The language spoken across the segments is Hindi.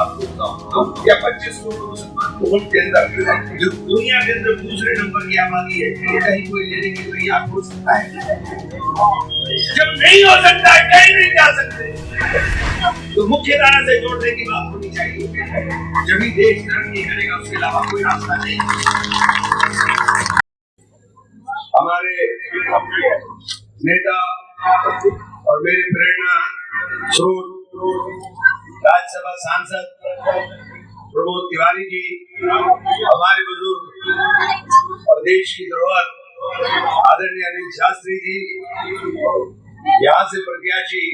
बात करता हूँ या 25 करोड़ मुसलमान को मुल्क के अंदर जो दुनिया के अंदर दूसरे नंबर की आबादी है, कहीं कोई लेने के लिए आप हो सकता है? जब नहीं हो सकता है, कहीं नहीं जा सकते, तो मुख्य धारा से जोड़ने की बात होनी चाहिए। जब भी देश तरक्की करेगा, उसके अलावा कोई रास्ता नहीं। हमारे नेता और मेरे प्रेरणा स्रोत राज्यसभा सांसद प्रमोद तिवारी जी, हमारे बुजुर्ग और देश की धरोहर आदरणीय अनिल शास्त्री जी, यहाँ से प्रत्याशी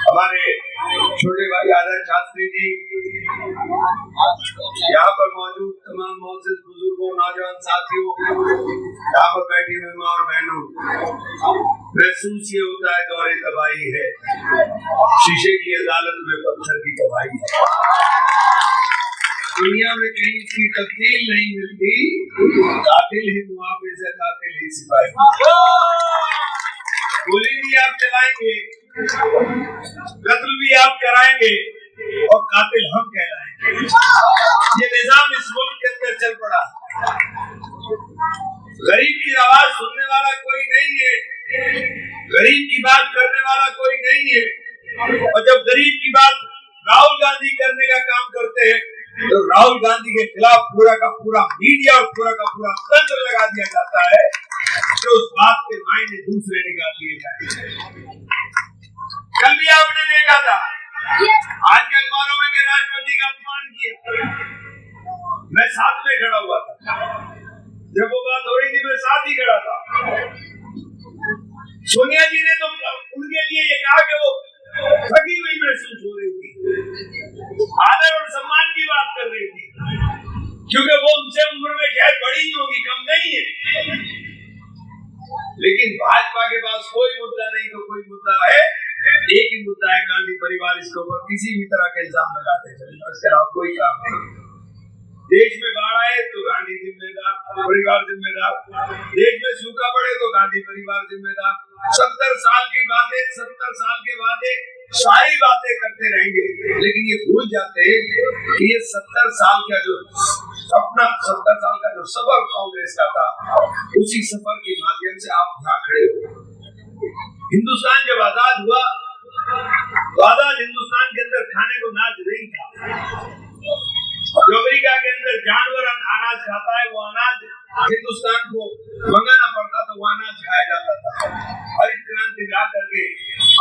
हमारे छोटे भाई आदर्श शास्त्री जी, यहाँ पर मौजूद तमाम मोअज़्ज़िज़ बुजुर्गों, नौजवान साथियों, यहाँ पर बैठी हुई माँ और बहनों, महसूस ये होता है दौरे तबाही है, शीशे की अदालत में पत्थर की तबाही है। दुनिया में कहीं इसकी तब्दील नहीं मिलती, कातिल ही मुहाफिज है, कातिल ही सिपाही। गोली भी आप चलाएंगे, कत्ल भी आप कराएंगे और कातिल हम कहलाएंगे। ये निजाम इस मुल्क के अंदर चल पड़ा। गरीब की आवाज सुनने वाला कोई नहीं है, गरीब की बात करने वाला कोई नहीं है। और जब गरीब की बात राहुल गांधी करने का काम करते हैं, तो राहुल गांधी के खिलाफ पूरा का पूरा मीडिया और पूरा का पूरा तंत्र लगा दिया जाता है, तो उस बात के मायने दूसरे निकाल लिए जाए। कल भी आपने देखा था, आज के अखबारों में के राष्ट्रपति का अपमान किया। मैं साथ में खड़ा हुआ था, जब वो बात हो रही थी मैं साथ ही खड़ा था। सोनिया जी ने तो उनके लिए ये कहा कि वो ठगी हुई महसूस हो रही थी, आदर और सम्मान की बात कर रही थी, क्योंकि वो उनसे उम्र में शायद बड़ी ही होगी, कम नहीं है। लेकिन भाजपा के पास कोई मुद्दा नहीं तो कोई मुद्दा है, एक ही मुद्दा है, गांधी परिवार इसके ऊपर किसी भी तरह का इल्जाम लगाते चले, इसके अलावा कोई काम नहीं। देश में बाढ़ आए तो गांधी जिम्मेदार, परिवार जिम्मेदार, देश में सूखा पड़े तो गांधी परिवार जिम्मेदार। 70 साल की बातें, 70 साल के वादे, सारी बातें करते रहेंगे, लेकिन ये भूल जाते हैं कि ये 70 साल का जो अपना 70 साल का जो सफर कांग्रेस का था, उसी सफर के माध्यम से आप यहाँ खड़े हो। हिंदुस्तान जब आजाद हुआ तो आजाद हिंदुस्तान के अंदर खाने को अनाज नहीं था। जो अमेरिका के अंदर जानवर अनाज खाता है, वो अनाज हिंदुस्तान को मंगाना पड़ता था, वो अनाज खाया जाता था। हरित क्रांति ला करके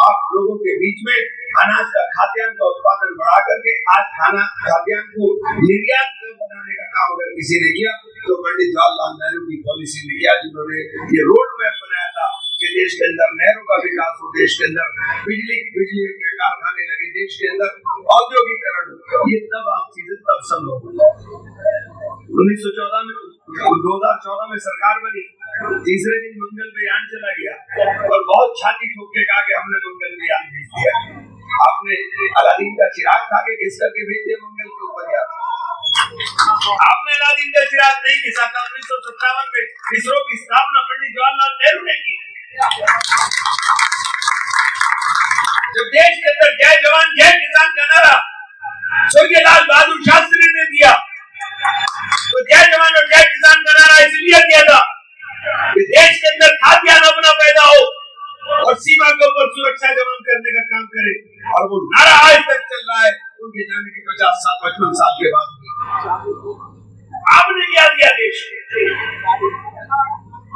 आप लोगों के बीच में अनाज का खाद्यान्न का उत्पादन बढ़ा करके आज खाद्यान्न को निर्यात बनाने का काम अगर किसी ने किया तो पंडित जवाहरलाल नेहरू की पॉलिसी ने किया, जिन्होंने ये रोड मैप बनाया था कि देश के अंदर नहरों का विकास हो, देश के अंदर बिजली के कारखाने लगे, देश के अंदर औद्योगिकरण। ये तब आप चीजें तब संभव हुई। 2014 में सरकार बनी, तीसरे दिन मंगल पे यान चला गया और बहुत छाती ठोक के कहा कि हमने मंगल पे यान भेज दिया। आपने अलादीन का चिराग खा के घिस करके भेज दिया मंगल के ऊपर यान। आपने अलादीन का चिराग नहीं घिसा था। 1957 में इसरो की स्थापना पंडित जवाहरलाल नेहरू ने की। जब देश के अंदर जय जवान जय किसान का नारा स्वर्गीय लाल बहादुर शास्त्री ने दिया, तो जय जवान और जय किसान का नारा इसलिए दिया था कि देश के अंदर खाद्यान्न अपना पैदा हो और सीमा के ऊपर सुरक्षा जवान करने का काम करे। और वो नारा आज तक चल रहा है, उनके जाने के 50-55 साल के बाद। आपने क्या दिया देश को?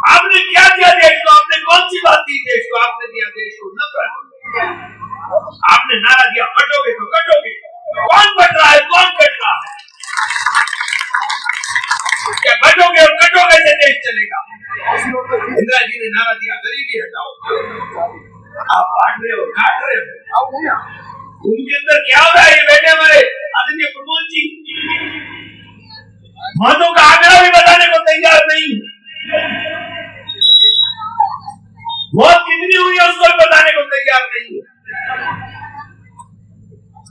आपने क्या दिया देश को? आपने कौन सी बात दी देश को? आपने दिया देश को नफरत। आपने नारा दिया कटोगे तो कटोगे। कौन बट रहा है? कौन कट रहा है? क्या बटोगे और कटोगे से देश चलेगा? इंदिरा जी ने नारा दिया गरीबी हटाओ। आप बांट रहे हो, काट रहे हो। उनके अंदर क्या हो रहा है? ये बेटे हमारे आदरणीय प्रमोद जी मौतों का आंकड़ा भी बताने को तैयार नहीं। मौत कितनी हुई है उसको बताने को तैयार नहीं है।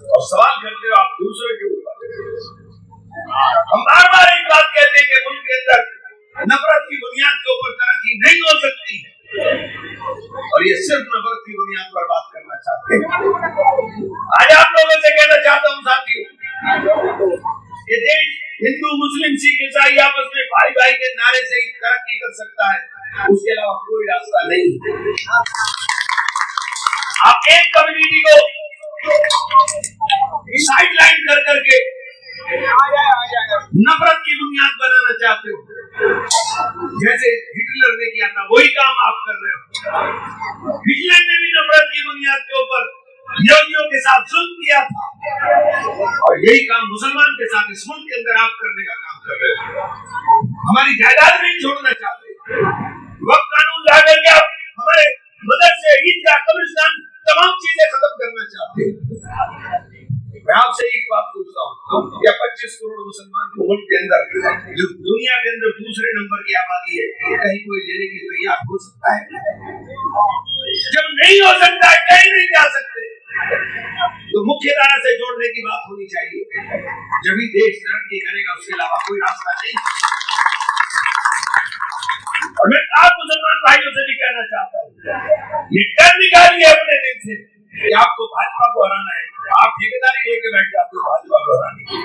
और सवाल करते हो आप दूसरे के ऊपर। हम बार बार एक बात कहते हैं कि मुल्क के अंदर नफरत की बुनियाद के ऊपर तरक्की नहीं हो सकती है, और ये सिर्फ नफरत की बुनियाद पर बात करना चाहते हैं। आज आप लोगों से कहना चाहता हूं साथियों, ये देश हिंदू मुस्लिम सिख ईसाई आपस में भाई भाई के नारे से ही तरक्की कर सकता है, उसके अलावा कोई रास्ता नहीं। आप एक कम्युनिटी को साइडलाइन कर करके नफरत की बुनियाद बनाना चाहते हो, जैसे हिटलर ने किया था वही काम आप कर रहे हो। हिटलर ने भी नफरत की बुनियाद के ऊपर यहूदियों के साथ जुल्म किया था, और यही काम मुसलमान के साथ इस मुल्क के अंदर आप करने का काम कर रहे हो। हमारी जायदाद नहीं छोड़ना चाहते, वक्त कानून ला करके आप हमारे मदरसे, ईदगाह, कब्रिस्तान तमाम चीजें खत्म करना चाहते हैं। मैं आपसे एक बात पूछता हूँ, क्या 25 करोड़ मुसलमान मुल्क के अंदर, जो दुनिया के अंदर दूसरे नंबर की आबादी है, कहीं कोई लेने की तैयार हो सकता है? जब नहीं हो सकता है, कहीं नहीं जा सकते, तो मुख्य धारा से जोड़ने की बात होनी चाहिए, जब ही देश तरक्की करेगा, उसके अलावा कोई रास्ता नहीं। और मैं आप मुसलमान भाइयों से भी कहना चाहता हूँ, ये डर निकालिए अपने दिल से कि आपको भाजपा को हराना है। आप ठेकेदारी लेके बैठ जाते हो भाजपा को हराने की।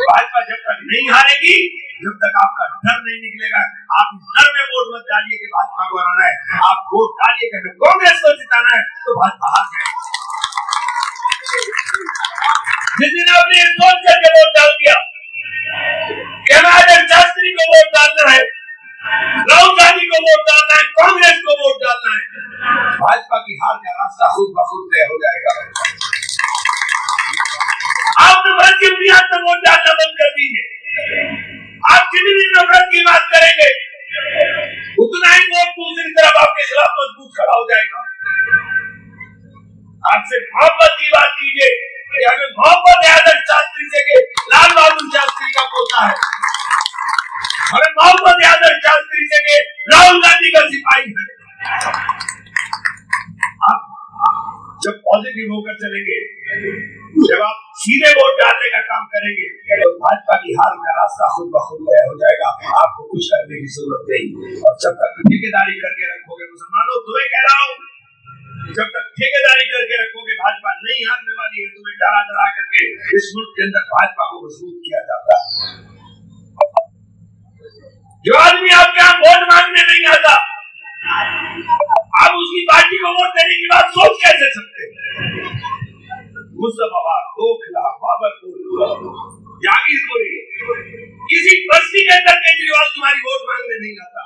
भाजपा जब तक नहीं हारेगी, जब तक आपका डर नहीं निकलेगा, आप इस डर में वोट मत डालिए कि भाजपा को हराना है। आप वोट डालिए कि कांग्रेस को जिताना है, तो भाजपा हार जाएगी। जिस दिन आपने सोच करके वोट डाल दिया कि हमारे शास्त्री को वोट डालना है, राहुल गांधी को वोट डालना है, कांग्रेस को वोट डालना है, भाजपा की हार का रास्ता खुद ब खुद तय हो जाएगा। आप नफरत की बुनियाद पर वोट डालना बंद कर दीजिए। आप जितनी भी नफरत की बात करेंगे, उतना ही वोट दूसरी तरफ आपके खिलाफ मजबूत खड़ा हो जाएगा। आप सिर्फ मोहब्बत की बात कीजिए कि हमें मोहब्बत है आदर्श शास्त्री से कि लाल बहादुर शास्त्री का पोता है, हमें मोहब्बत है आदर्श शास्त्री से कि राहुल गांधी का सिपाही है। आप जब पॉजिटिव होकर चलेंगे, जब आप सीधे वोट डालने का काम करेंगे, तो भाजपा की हार का रास्ता खुद ब खुद तय हो जाएगा। आपको कुछ करने की जरूरत नहीं। और जब तक ठेकेदारी करके रखोगे मुसलमानों, तुम्हें कह रहा हूँ, जब तक ठेकेदारी करके रखोगे, भाजपा नहीं हारने वाली है। तुम्हें डरा डरा करके इस मुल्क के अंदर भाजपा को मजबूत किया जाता है। जो आदमी आपके यहाँ वोट मांगने नहीं आता, आप उसकी पार्टी को वोट देने की बात सोच कैसे सकते हैं? मुस्तफाबाद, ओखला, बाबरपुर, जागीरपुरी, किसी बस्ती के अंदर केजरीवाल तुम्हारी वोट मांगने नहीं आता,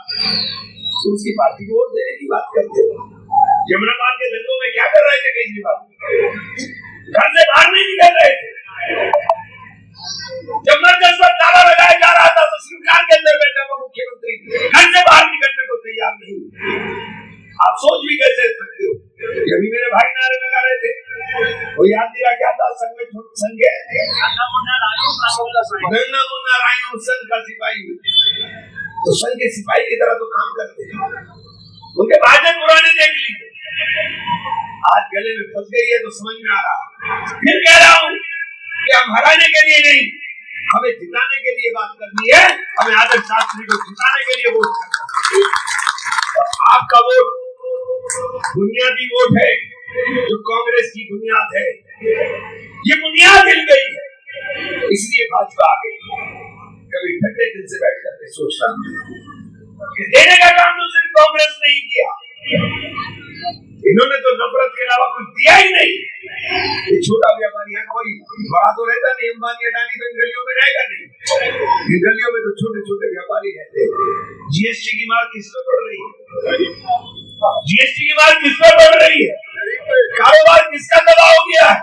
तो उसकी पार्टी को वोट देने की बात करते हो। यमुनाबाद के दंगों में क्या कर रहे थे केजरीवाल? घर से बाहर नहीं निकल रहे थे। जब मरकज पर ताला लगाया जा रहा था, तो सरकार के अंदर बैठा हुआ मुख्यमंत्री घर से बाहर निकलने को तैयार नहीं। आप सोच भी कैसे सकते हो? अभी मेरे भाई नारे लगा रहे थे, वो याद दिला क्या था? संघ में संघ है, नन्ना मुन्ना रायू संघ का सिपाही। तो संघ के सिपाही की तरह तो काम करते हैं। उनके भाजपा पुराने देख लीजिए, आज गले में फंस गई है तो समझ में आ रहा। फिर कह रहा हूँ कि हम हराने के लिए नहीं, हमें जिताने के लिए बात करनी है। हमें आदर्श शास्त्री को जिताने के लिए वोट करना है। आपका वोट बुनियादी वोट है, जो कांग्रेस की बुनियाद है। ये बुनियाद हिल गई है, इसलिए भाजपा आ गई। कभी ठंडे दिल से बैठ करके सोचना कि देने का काम तो सिर्फ कांग्रेस ने ही किया, इन्होंने तो नफरत के अलावा कुछ दिया ही नहीं। ये छोटा व्यापारी है, कोई बड़ा तो रहता नहीं। अंबानी अडानी तो इन गलियों में रहेगा नहीं। इन गलियों में तो छोटे छोटे व्यापारी रहते हैं। जीएसटी की मार किस पर पड़ रही है? जीएसटी की मार किस पर पड़ रही है? कारोबार किसका दबाव हो गया है?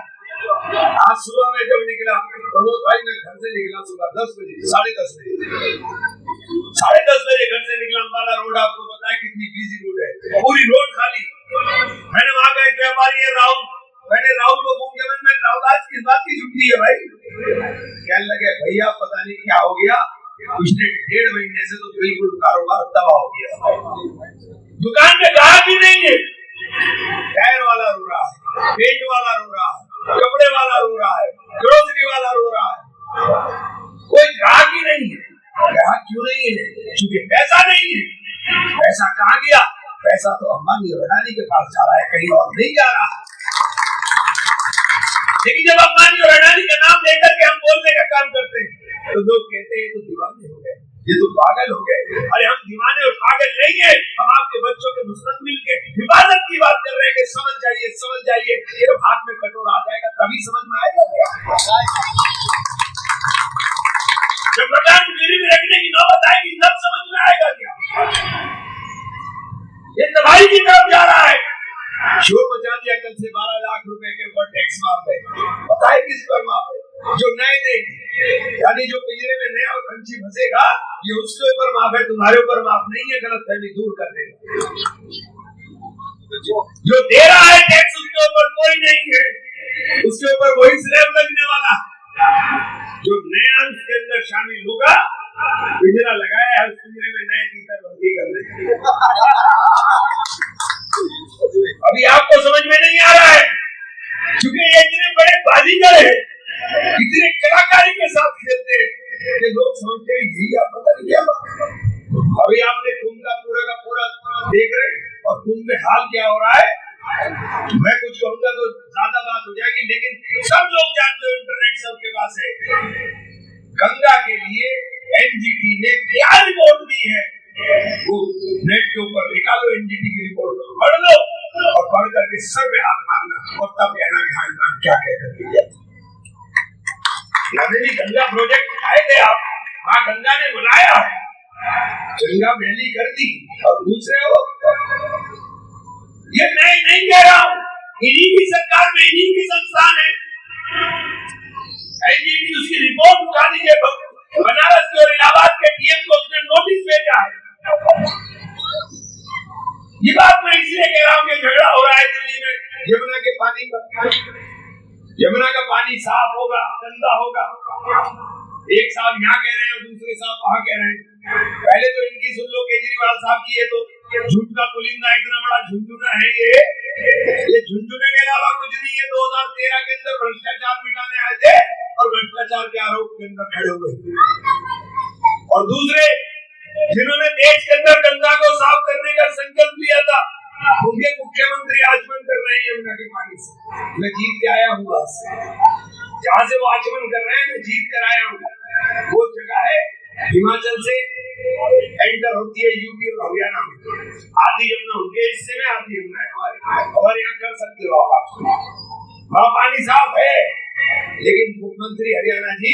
आज सुबह में जब निकला, प्रमोद भाई ने घर से निकला सुबह 10 बजे, 10:30 बजे, 10:30 बजे घर से निकला। अंबाला रोड आपको पता है कितनी बिजी रोड है, पूरी रोड खाली। मैंने वहां का एक व्यापारी है राहुल, मैंने राहुल को फोन किया, मैं राहुल आज किस बात की छुट्टी है भाई? कहने लगे भैया पता नहीं क्या हो गया, पिछले 1.5 महीने से तो बिल्कुल कारोबार तबाह हो गया। दुकान में ग्राहक ही नहीं है। टायर वाला रो रहा है, पेंट वाला रो रहा है, कपड़े वाला रो रहा है, ग्रोसरी वाला रो रहा है, कोई ग्राहक ही नहीं है। ग्राहक क्यों नहीं है? क्योंकि पैसा नहीं है। पैसा कहाँ गया? पैसा तो अंबानी और अडानी के पास जा रहा है, कहीं और नहीं जा रहा। लेकिन जब अंबानी और अडानी का नाम लेकर के हम बोलने का काम करते हैं, तो लोग कहते हैं ये तो दीवाने हो गए, ये तो पागल हो गए। अरे हम दीवाने और पागल नहीं है, हम आपके बच्चों के मुस्तकबिल के हिफाजत की बात कर रहे हैं कि समझ जाइए। ये हाथ में कटोरा आ जाएगा तभी समझ में आएगा क्या? जब मकान गिरवी में रखने की नौबत आएगी तब समझ में आएगा क्या? ये तबाही की तरफ जा रहा है। शोर मचा दिया कल से 12 लाख रुपए के ऊपर टैक्स माफ है। पता है किस पर माफ है? जो नए देंगे, यानी जो पिंजरे में नया पंछी फंसेगा ये उसके ऊपर माफ है, तुम्हारे ऊपर माफ नहीं है। गलतफहमी दूर कर देगा। जो दे रहा है टैक्स उसके ऊपर कोई नहीं है, उसके ऊपर वही स्लैब लगने वाला। जो नया उसके अंदर शामिल होगा, पिंजरा लगाया है उस पिंजरे में नए तीतर भर्ती कर रहे। अभी आपको समझ में नहीं आ रहा है क्योंकि ये इतने बड़े बाजीगर है, इतने कलाकारी के साथ खेलते हैं कि लोग समझते हैं यही आप पता नहीं क्या बात। अभी आपने कुंभ का पूरा देख रहे और कुंभ में हाल क्या हो रहा है। मैं कुछ कहूंगा तो ज्यादा बात हो जाएगी, लेकिन सब लोग जानते हो, इंटरनेट सबके पास है। गंगा के लिए एनजीटी ने क्या रिपोर्ट दी है वो नेट के ऊपर निकालो, एनजीटी की रिपोर्ट पढ़ लो और पढ़ करके सर पे हाथ मारना और तब कहना कि हाँ इमरान क्या कहकर दिया। भी गंगा प्रोजेक्ट उठाए थे आप, माँ गंगा ने बुलाया है, गंगा मैली कर दी और दूसरे हो। ये मैं नहीं कह रहा हूँ, इन्हीं की सरकार में इन्हीं की संस्थान है। एनजीटी उसकी रिपोर्ट उठा लीजिए, बनारस के और इलाहाबाद के डीएम को उसने नोटिस भेजा है। ये बात मैं इसलिए कह रहा हूँ कि झगड़ा हो रहा है दिल्ली में यमुना के पानी का। यमुना का पानी साफ होगा गंदा होगा, एक साहब यहाँ कह रहे हैं और दूसरे साहब वहाँ कह रहे हैं। पहले तो इनकी सुन लो केजरीवाल साहब की, ये तो झूठ का पुलिंदा इतना बड़ा झुंझुना है। ये झुंझुने के अलावा कुछ नहीं है। 2013 के अंदर भ्रष्टाचार मिटाने आए थे और भ्रष्टाचार के आरोप के अंदर खड़े हुए। और दूसरे जिन्होंने देश के अंदर गंगा को साफ करने का संकल्प लिया था, उनके मुख्यमंत्री आचमन कर रहे हैं यमुना के पानी से। मैं जीत के आया हूँ, जहाँ से वो आचमन कर रहे हैं मैं जीत कर आया हूँ। वो जगह है हिमाचल से एंटर होती है यूपी और हरियाणा में। आधी यमुना उनके हिस्से में, आधी यमुना हमारे यहाँ कर सकते हो आप। वहाँ पानी साफ है, लेकिन मुख्यमंत्री हरियाणा जी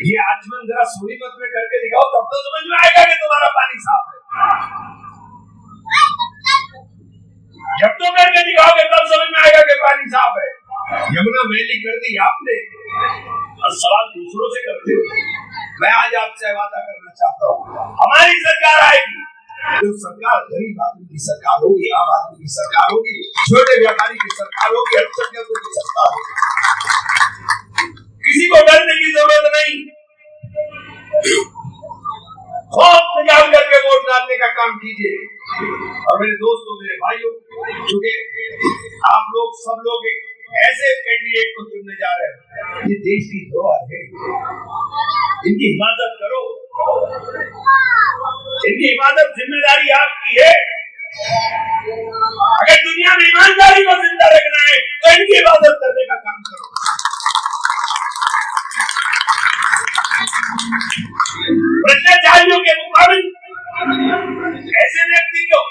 ये आचमन जरा सोनीपत में करके दिखाओ, तब तो समझ में आएगा कि तुम्हारा पानी साफ है। जब तो करके दिखाओगे तब समझ में आएगा कि पानी साफ है। यमुना मैली कर दी आपने और सवाल दूसरों से करते हो। मैं आज आपसे वादा करना चाहता हूँ, हमारी सरकार आएगी तो सरकार गरीब आदमी की सरकार होगी, आम आदमी की सरकार होगी, छोटे व्यापारी की सरकार होगी, अल्पसंख्यकों की सरकार होगी। किसी को डरने की जरूरत नहीं। खौफ निकाल करके वोट डालने का काम कीजिए। और मेरे दोस्तों, मेरे भाइयों, क्योंकि आप लोग सब लोग एक ऐसे कैंडिडेट को चुनने जा रहे हैं, ये देश की धरोहर है, इनकी हिफाजत करो। इनकी हिफाजत जिम्मेदारी आपकी है। अगर दुनिया में ईमानदारी को जिंदा रखना है तो इनकी हिफाजत करने का काम करो। भ्रष्टाचारियों के मुकाबले ऐसे व्यक्ति को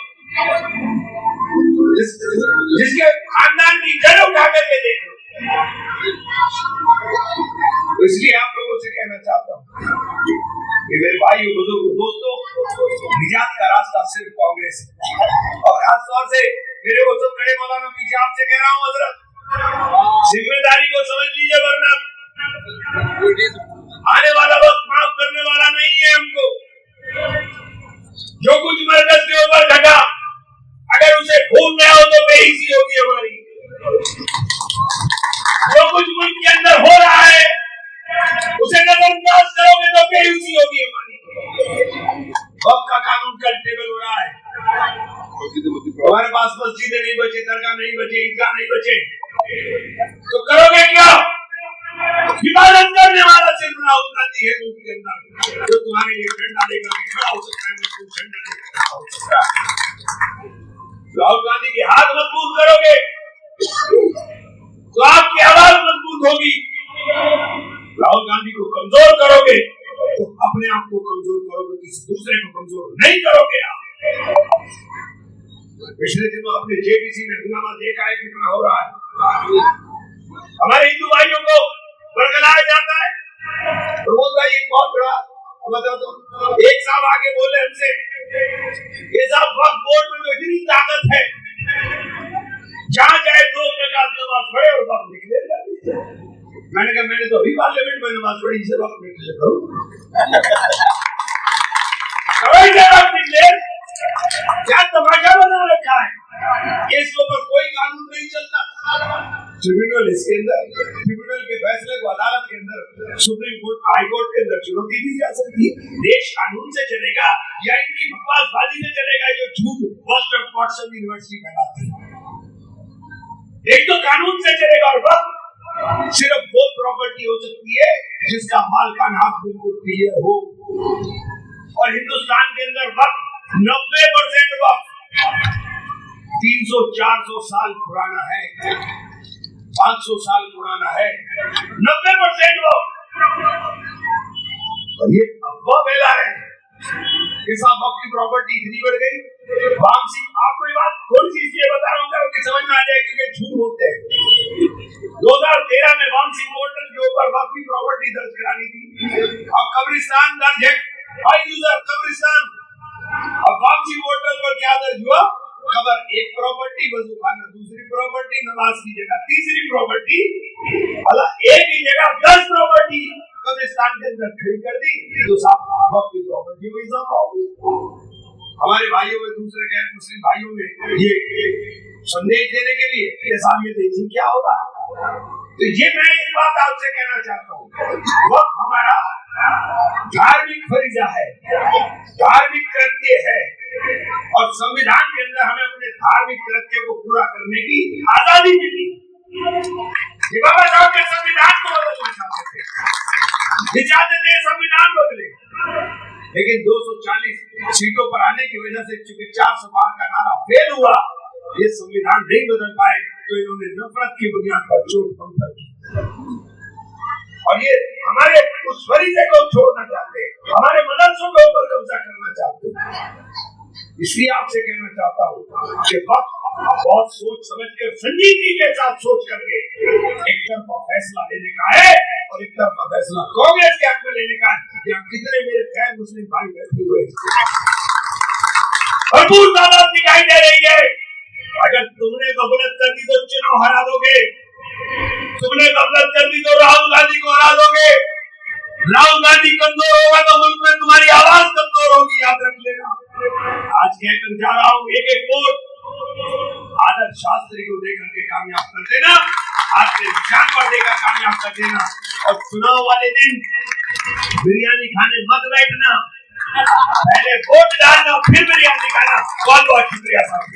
जिसके खानदान की जड़ उठा करके देखो। इसलिए आप लोगों से कहना चाहता हूँ कि मेरे भाइयों, बुजुर्गों, दोस्तों, निजात का रास्ता सिर्फ कांग्रेस है। और खासतौर से मेरे वो सब खड़े मौलाना पीछे आपसे कह रहा हूँ, हजरत जिम्मेदारी को समझ लीजिए, वरना आने वाला वक्त माफ करने वाला नहीं है हमको। जो कुछ मरकज के ऊपर घटा, अगर उसे भूल गया हो तो बेइज्जती होगी हमारी। जो कुछ मुल्क के अंदर हो रहा है उसे नजरअंदाज करोगे तो बेइज्जती होगी हमारी। वक्त का कानून कल टेबल हो रहा है। हमारे पास मस्जिदें नहीं बचे, दरगाह नहीं बचे, ईदगाह नहीं बचे, तो करोगे क्या? हिफाजत करने वाला सिर्फ राहुल गांधी है मुल्क के अंदर, जो तुम्हारे लिए झंडा लेकर खड़ा हो सकता है, मजबूत झंडा लेकर खड़ा हो सकता है। राहुल गांधी के हाथ मजबूत करोगे तो आपकी आवाज मजबूत होगी। राहुल गांधी को कमजोर करोगे अपने आप को कमजोर करोगे, किसी दूसरे को कमजोर नहीं करोगे आप। पिछले दिनों अपने जेबीसी में हंगामा देखा है कितना हो रहा है। हमारे हिंदू भाइयों को बरगलाया जाता है। प्रमोद भाई एक बहुत बड़ा बता दो, एक साहब आगे बोले हमसे, ये साहब वक्फ बोर्ड में तो इतनी ताकत है, जहां जाए 2 रकात नमाज पढ़े और वक्फ निकले। मैंने कहा मैंने तो अभी पार्लियामेंट में नमाज पढ़ी, इसे वक्फ निकले करो। निकले क्या तमाशा बना रखा है, इसके ऊपर कोई कानून नहीं चलता। ट्रिब्यूनल इसके अंदर, ट्रिब्यूनल के फैसले को अदालत के अंदर, सुप्रीम कोर्ट, हाई कोर्ट के अंदर चुनौती दी जा सकती है। देश कानून से चलेगा या इनकी बकवासबाजी से चलेगा जो झूठ बॉस्टन वॉटसन यूनिवर्सिटी फैलाती है। एक तो कानून से चलेगा और वक्त सिर्फ वो प्रॉपर्टी हो सकती है जिसका मालिकाना हक बिल्कुल क्लियर हो। और हिंदुस्तान के अंदर वक्त 90% वक्त 300-400 साल पुराना है, 500 साल पुराना है, 90% वक्त। और ये अफवाह फैला है कि साहब आपकी प्रॉपर्टी इतनी बढ़ गई। वामसी, आपको ये बात थोड़ी सी इसलिए बता रहा हूँ कि समझ में आ जाए, क्योंकि झूठ बोलते हैं। 2013 में वामसी पोर्टल के ऊपर आपकी प्रॉपर्टी दर्ज करानी थी। अब कब्रिस्तान दर्ज है, हाई यूजर कब्रिस्तान। अब वामसी पोर्टल पर क्या दर्ज हुआ? खबर, एक प्रॉपर्टी वजू खाना, दूसरी प्रॉपर्टी नमाज की जगह, तीसरी प्रॉपर्टी भला एक ही जगह 10 प्रॉपर्टी कब्रिस्तान के अंदर खड़ी कर दी, तो साहब वक्त की प्रॉपर्टी में इजाफा हो गया। हमारे भाइयों में, दूसरे गैर मुस्लिम भाइयों में ये संदेश देने के लिए कि साहब ये देखिए क्या होगा। तो ये मैं एक बात आपसे कहना चाहता हूँ, वक्त हमारा धार्मिक फरीजा है, धार्मिक कृत्य है, और संविधान के अंदर हमें अपने धार्मिक कृत्य को पूरा करने की आजादी मिली। बाबा साहब के संविधान को बदलना चाहते थे, चाहते थे संविधान बदले, लेकिन 240 सीटों पर आने की वजह से चूंकि 400 पार का नारा फेल हुआ, ये संविधान नहीं बदल पाए, तो इन्होंने नफरत की बुनियाद पर चोट पहुंचा दी। और ये हमारे उस फरीजे को छोड़ना चाहते हैं, हमारे मदरसों के ऊपर कब्जा करना चाहते हैं। इसलिए आपसे कहना चाहता हूँ कि वक्त बहुत सोच समझ कर, संजीदगी के साथ सोच करके एक तरफा फैसला लेने का है, और एक तरफा फैसला कांग्रेस के हक में लेने का है। यहाँ कितने मेरे गैर मुस्लिम भाई बैठे हुए भरपूर तादाद दिखाई दे रही है। अगर तुमने गफलत कर दी तो चुनाव हरा दोगे, तुमने गफलत कर दी तो राहुल गांधी को हरा दोगे। राहुल गांधी कमजोर होगा तो मुल्क में तुम्हारी आवाज कमजोर होगी, याद रख लेना। आज कहकर जा रहा हूँ, एक एक वोट आदर्श शास्त्री को देकर के कामयाब कर देना, आज से निशान पर देकर कामयाब कर देना। और चुनाव वाले दिन बिरयानी खाने मत बैठना, पहले वोट डालना फिर बिरयानी खाना। बहुत बहुत शुक्रिया साहब।